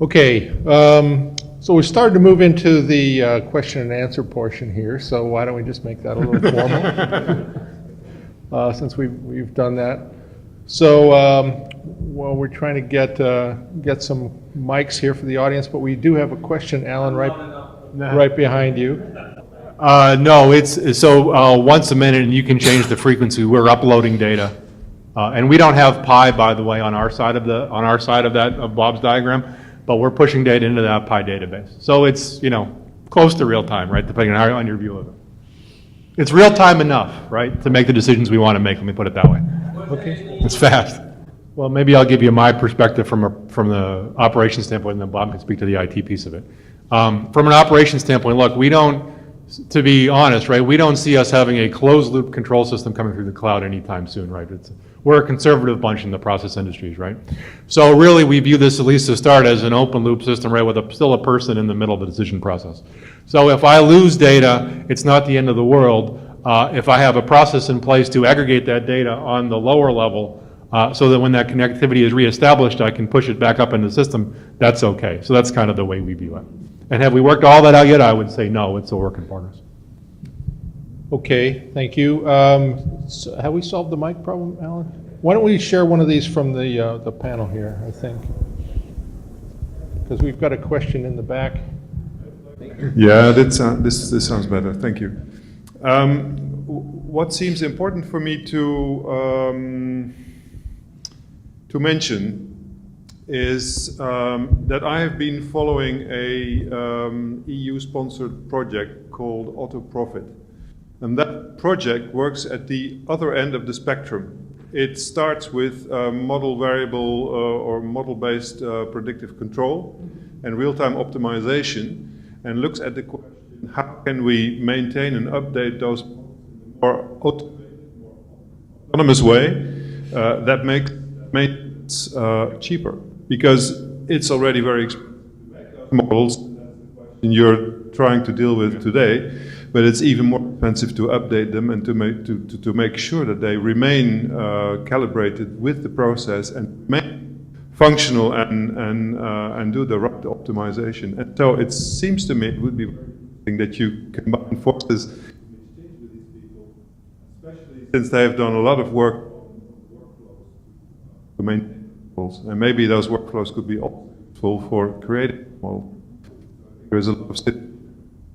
Okay, so we're starting to move into the question and answer portion here, so why don't we just make that a little formal, since we've done that. So, well, we're trying to get some mics here for the audience, but we do have a question, Alan, right behind you. No, it's so once a minute, and you can change the frequency. We're uploading data, and we don't have pi, by the way, on our side of of Bob's diagram, but we're pushing data into that pi database. So it's close to real time, right? Depending on your view of it. It's real time enough, right, to make the decisions we want to make. Let me put it that way. Okay. It's fast. Well, maybe I'll give you my perspective from the operations standpoint, and then Bob can speak to the IT piece of it. From an operations standpoint, look, we don't. To be honest, right, we don't see us having a closed-loop control system coming through the cloud anytime soon, right? We're a conservative bunch in the process industries, right? So really, we view this, at least to start, as an open-loop system, right, with still a person in the middle of the decision process. So if I lose data, it's not the end of the world. If I have a process in place to aggregate that data on the lower level, so that when that connectivity is reestablished, I can push it back up in the system, that's okay. So that's kind of the way we view it. And have we worked all that out yet? I would say no, it's a work in progress. Okay, thank you. So have we solved the mic problem, Alan? Why don't we share one of these from the panel here, I think. Because we've got a question in the back. Yeah, this sounds better, thank you. What seems important for me to mention is that I have been following a EU-sponsored project called AutoProfit. And that project works at the other end of the spectrum. It starts with model variable or model-based predictive control and real-time optimization, and looks at the question, how can we maintain and update those more autonomous way that makes maintenance cheaper. Because it's already very expensive models you're trying to deal with today, but it's even more expensive to update them and to make sure that they remain calibrated with the process and remain functional and do the right optimization. And so it seems to me it would be very interesting that you combine forces, especially since they have done a lot of work to maintain. And maybe those workflows could be useful for creating a model. There is a lot of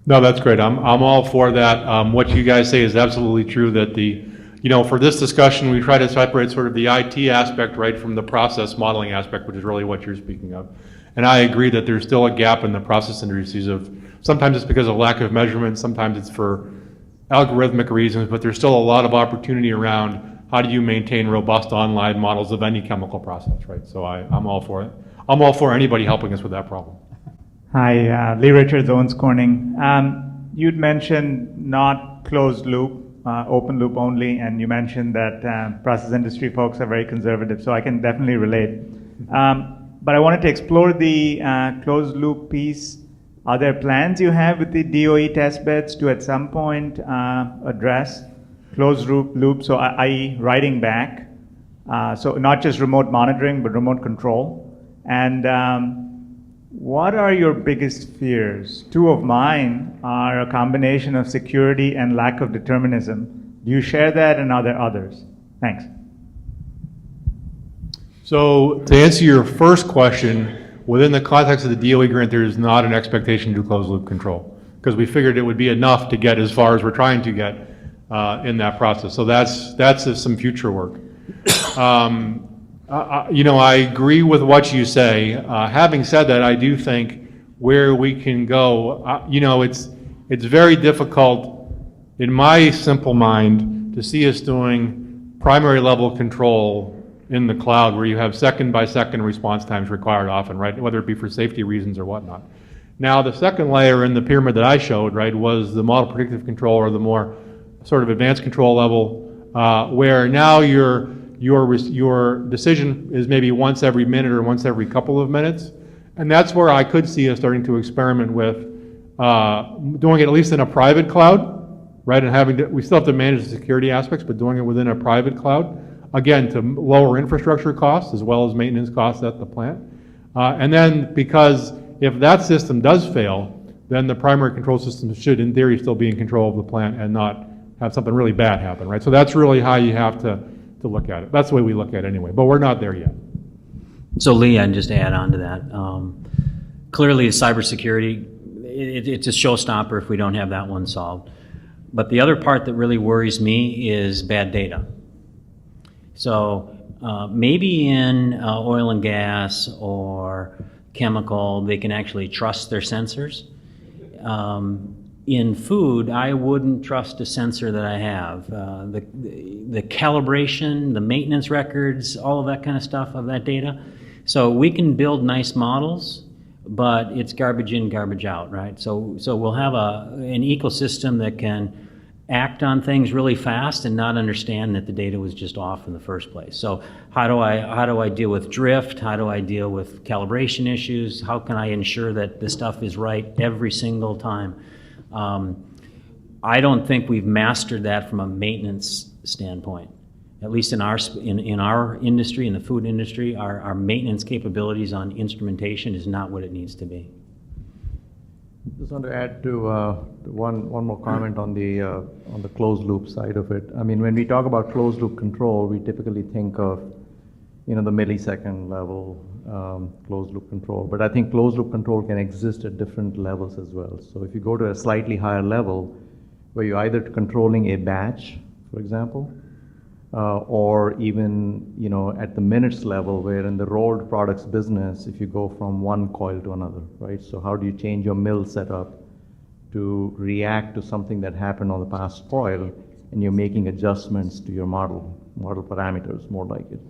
No, that's great. I'm all for that. What you guys say is absolutely true. That for this discussion, we try to separate sort of the IT aspect, right, from the process modeling aspect, which is really what you're speaking of. And I agree that there's still a gap in the process industries of sometimes it's because of lack of measurement, sometimes it's for algorithmic reasons, but there's still a lot of opportunity around. How do you maintain robust online models of any chemical process, right? So I'm all for it. I'm all for anybody helping us with that problem. Hi, Lee Richards, Owens Corning. You'd mentioned not closed loop, open loop only, and you mentioned that process industry folks are very conservative, so I can definitely relate. But I wanted to explore the closed loop piece. Are there plans you have with the DOE testbeds to at some point address closed loop, so i.e. writing back, so not just remote monitoring, but remote control? And what are your biggest fears? Two of mine are a combination of security and lack of determinism. Do you share that, and are there others? Thanks. So to answer your first question, within the context of the DOE grant, there is not an expectation to do closed loop control, because we figured it would be enough to get as far as we're trying to get in that process. So that's some future work. I agree with what you say. Having said that, I do think where we can go, it's very difficult in my simple mind to see us doing primary level control in the cloud where you have second by second response times required often, right? Whether it be for safety reasons or whatnot. Now, the second layer in the pyramid that I showed, right, was the model predictive control, or the more sort of advanced control level, where now your decision is maybe once every minute or once every couple of minutes. And that's where I could see us starting to experiment with doing it at least in a private cloud, right? And we still have to manage the security aspects, but doing it within a private cloud, again, to lower infrastructure costs as well as maintenance costs at the plant. And then, because if that system does fail, then the primary control system should, in theory, still be in control of the plant and not have something really bad happen, right? So that's really how you have to look at it. That's the way we look at it anyway, but we're not there yet. So Lee, I'd just add on to that. Clearly, cybersecurity, it's a showstopper if we don't have that one solved. But the other part that really worries me is bad data. So maybe in oil and gas or chemical, they can actually trust their sensors. In food, I wouldn't trust a sensor that I have. The calibration, the maintenance records, all of that kind of stuff of that data. So we can build nice models, but it's garbage in, garbage out, right? So we'll have an ecosystem that can act on things really fast and not understand that the data was just off in the first place. So how do I deal with drift? How do I deal with calibration issues? How can I ensure that the stuff is right every single time? I don't think we've mastered that from a maintenance standpoint. At least in our industry, in the food industry, our maintenance capabilities on instrumentation is not what it needs to be. Just want to add to one more comment on the closed loop side of it. I mean, when we talk about closed loop control, we typically think of, the millisecond level closed loop control. But I think closed loop control can exist at different levels as well. So if you go to a slightly higher level, where you're either controlling a batch, for example, or even at the minutes level, where in the rolled products business, if you go from one coil to another, right? So how do you change your mill setup to react to something that happened on the past coil, and you're making adjustments to your model parameters, more like it.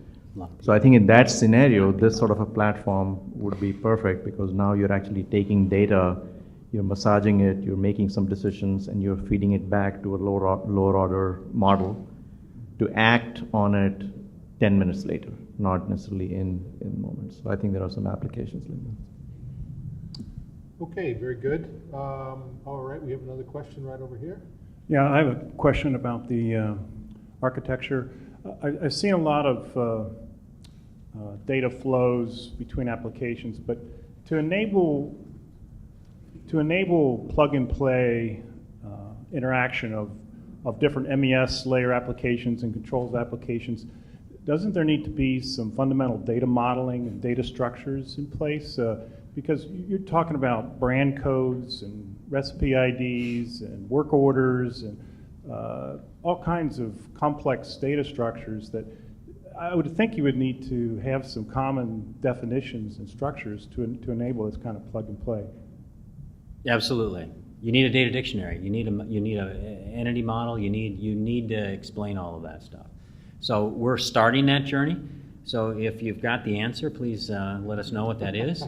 So I think in that scenario, this sort of a platform would be perfect, because now you're actually taking data, you're massaging it, you're making some decisions, and you're feeding it back to a lower order model to act on it 10 minutes later, not necessarily in moments. So I think there are some applications like that. Okay, very good. All right, we have another question right over here. Yeah, I have a question about the architecture. I've seen a lot of data flows between applications, but to enable plug and play interaction of different MES layer applications and controls applications, doesn't there need to be some fundamental data modeling and data structures in place? Because you're talking about brand codes and recipe IDs and work orders and all kinds of complex data structures that I would think you would need to have some common definitions and structures to enable this kind of plug and play. Absolutely. You need a data dictionary. You need a entity model. You need to explain all of that stuff. So we're starting that journey. So if you've got the answer, please let us know what that is.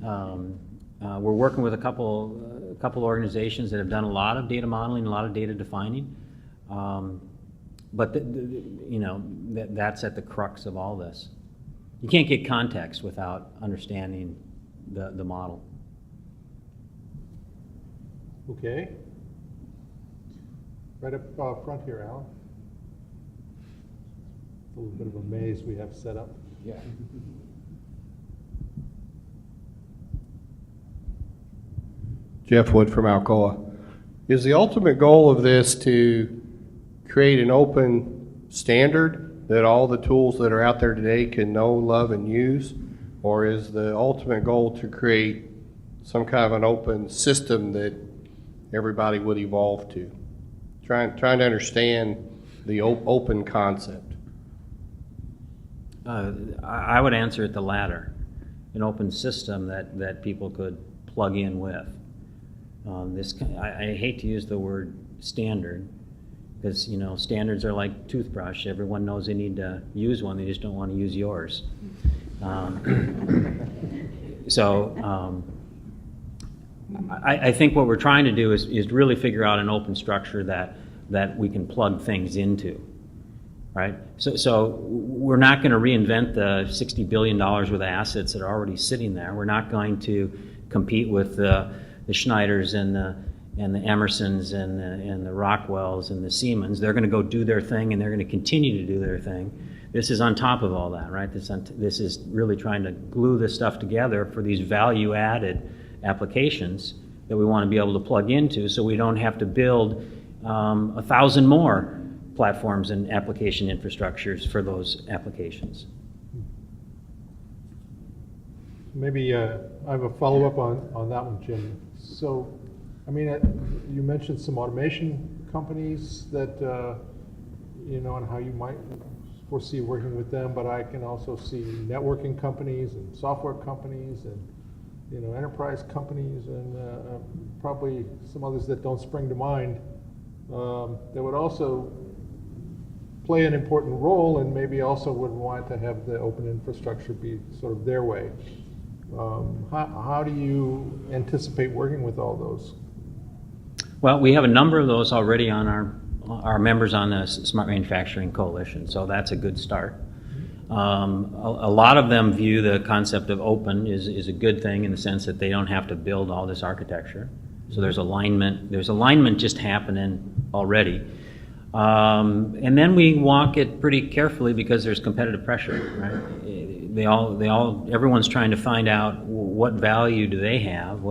We're working with a couple organizations that have done a lot of data modeling, a lot of data defining. But that's at the crux of all this. You can't get context without understanding the model. Okay. Right up front here, Alan. A little bit of a maze we have set up. Yeah. Jeff Wood from Alcoa. Is the ultimate goal of this to create an open standard that all the tools that are out there today can know, love, and use? Or is the ultimate goal to create some kind of an open system that everybody would evolve to? Trying to understand the open concept. I would answer it the latter. An open system that people could plug in with. I hate to use the word standard, because standards are like toothbrush. Everyone knows they need to use one, they just don't want to use yours. I think what we're trying to do is really figure out an open structure that we can plug things into, right? So we're not going to reinvent the $60 billion worth of assets that are already sitting there. We're not going to compete with the Schneiders and the Emersons and the Rockwells and the Siemens. They're going to go do their thing, and they're going to continue to do their thing. This is on top of all that, right? This is really trying to glue this stuff together for these value-added applications that we want to be able to plug into, so we don't have to build 1,000 more platforms and application infrastructures for those applications. Maybe I have a follow-up on that one, Jim. So, I mean, you mentioned some automation companies that, and how you might foresee working with them, but I can also see networking companies and software companies and, enterprise companies and probably some others that don't spring to mind that would also play an important role and maybe also would want to have the open infrastructure be sort of their way. How do you anticipate working with all those? Well, we have a number of those already on our members on the Smart Manufacturing Coalition, so that's a good start. A lot of them view the concept of open is a good thing in the sense that they don't have to build all this architecture. So there's alignment just happening already. And then we walk it pretty carefully because there's competitive pressure, right? Everyone's trying to find out what value do they have,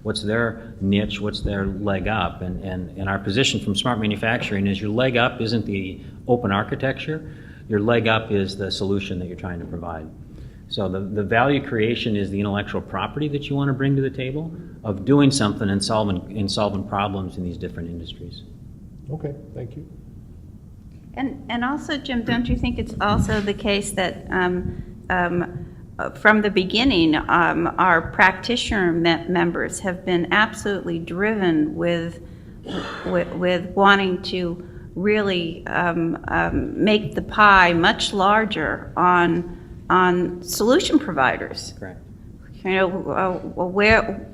what's their niche, what's their leg up, and our position from Smart Manufacturing is your leg up isn't the open architecture, your leg up is the solution that you're trying to provide. So the value creation is the intellectual property that you want to bring to the table of doing something and solving problems in these different industries. Okay, thank you. And also, Jim, don't you think it's also the case that from the beginning, our practitioner members have been absolutely driven with wanting to really make the pie much larger on solution providers. Correct. Where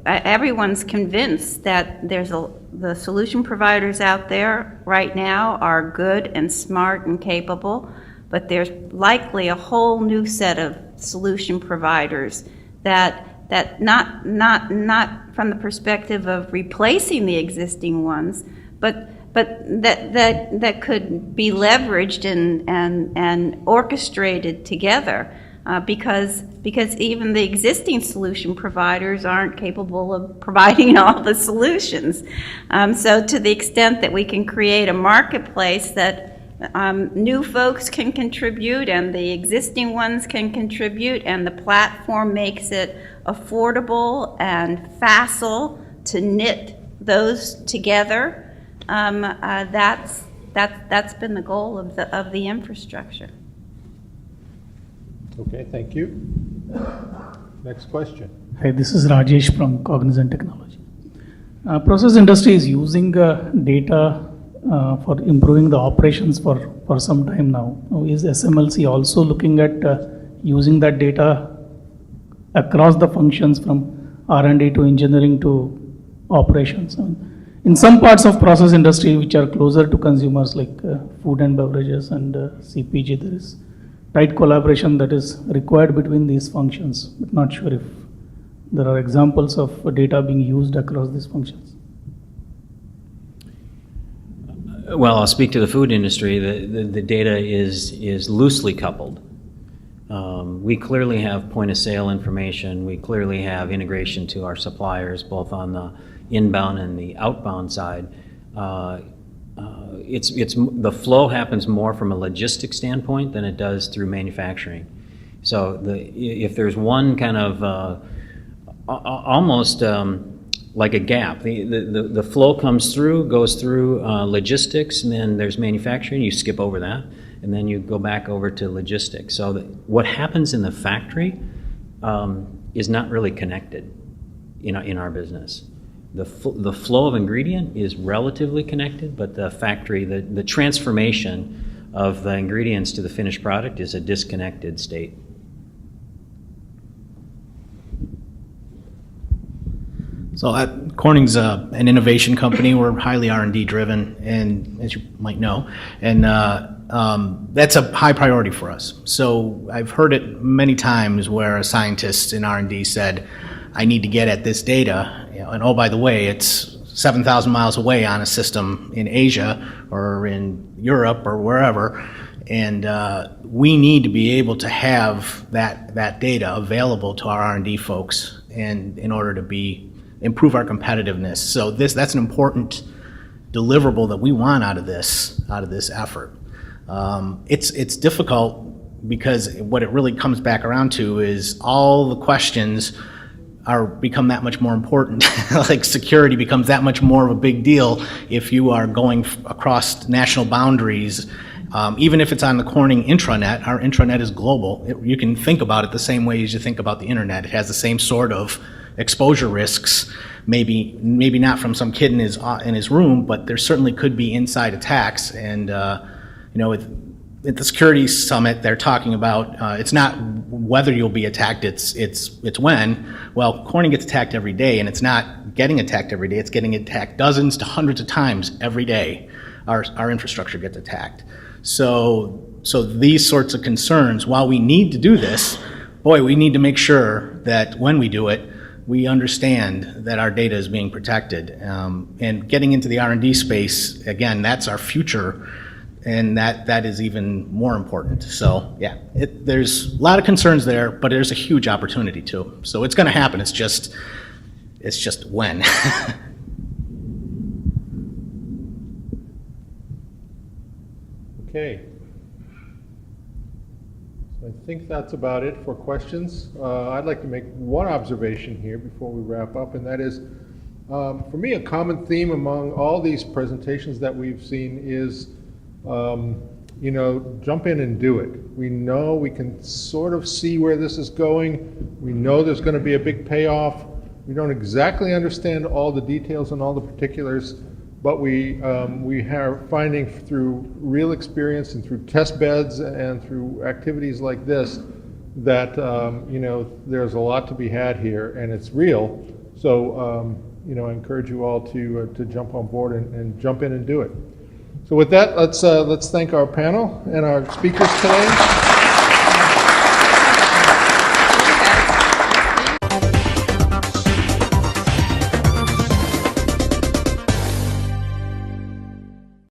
everyone's convinced that the solution providers out there right now are good and smart and capable, but there's likely a whole new set of solution providers that not from the perspective of replacing the existing ones, but that could be leveraged and orchestrated together. Because even the existing solution providers aren't capable of providing all the solutions. So to the extent that we can create a marketplace that new folks can contribute and the existing ones can contribute and the platform makes it affordable and facile to knit those together, that's been the goal of the infrastructure. Okay, thank you. Next question. Hi, this is Rajesh from Cognizant Technology. Process industry is using data for improving the operations for some time now. Is SMLC also looking at using that data across the functions from R&D to engineering to operations? In some parts of process industry which are closer to consumers like food and beverages and CPG, there is tight collaboration that is required between these functions, but not sure if there are examples of data being used across these functions. Well, I'll speak to the food industry. The data is loosely coupled. We clearly have point of sale information. We clearly have integration to our suppliers, both on the inbound and the outbound side. The flow happens more from a logistics standpoint than it does through manufacturing. So if there's one kind of almost like a gap, the flow goes through logistics, and then there's manufacturing. You skip over that, and then you go back over to logistics. So what happens in the factory is not really connected in our business. The flow of ingredient is relatively connected, but the factory, the transformation of the ingredients to the finished product is a disconnected state. So Corning's an innovation company. We're highly R&D driven, and as you might know, and that's a high priority for us. So I've heard it many times where a scientist in R&D said, I need to get at this data, and oh, by the way, it's 7,000 miles away on a system in Asia or in Europe or wherever, And we need to be able to have that data available to our R&D folks and in order to improve our competitiveness. So that's an important deliverable that we want out of this effort. It's difficult because what it really comes back around to is all the questions become that much more important. Like security becomes that much more of a big deal if you are going across national boundaries. Even if it's on the Corning intranet, our intranet is global. You can think about it the same way as you think about the internet. It has the same sort of exposure risks, maybe not from some kid in his room, but there certainly could be inside attacks. And at the security summit, they're talking about it's not whether you'll be attacked, it's when. Well, Corning gets attacked every day, and it's not getting attacked every day. It's getting attacked dozens to hundreds of times every day. Our infrastructure gets attacked. So these sorts of concerns, while we need to do this, we need to make sure that when we do it, we understand that our data is being protected. And getting into the R&D space, again, that's our future, and that is even more important. So yeah, there's a lot of concerns there, but there's a huge opportunity too. So it's going to happen. It's just when. Okay. So I think that's about it for questions. I'd like to make one observation here before we wrap up, and that is, for me, a common theme among all these presentations that we've seen is, jump in and do it. We know we can sort of see where this is going. We know there's going to be a big payoff. We don't exactly understand all the details and all the particulars, but we are finding through real experience and through test beds and through activities like this that there's a lot to be had here, and it's real. So I encourage you all to jump on board and jump in and do it. So with that, let's thank our panel and our speakers today.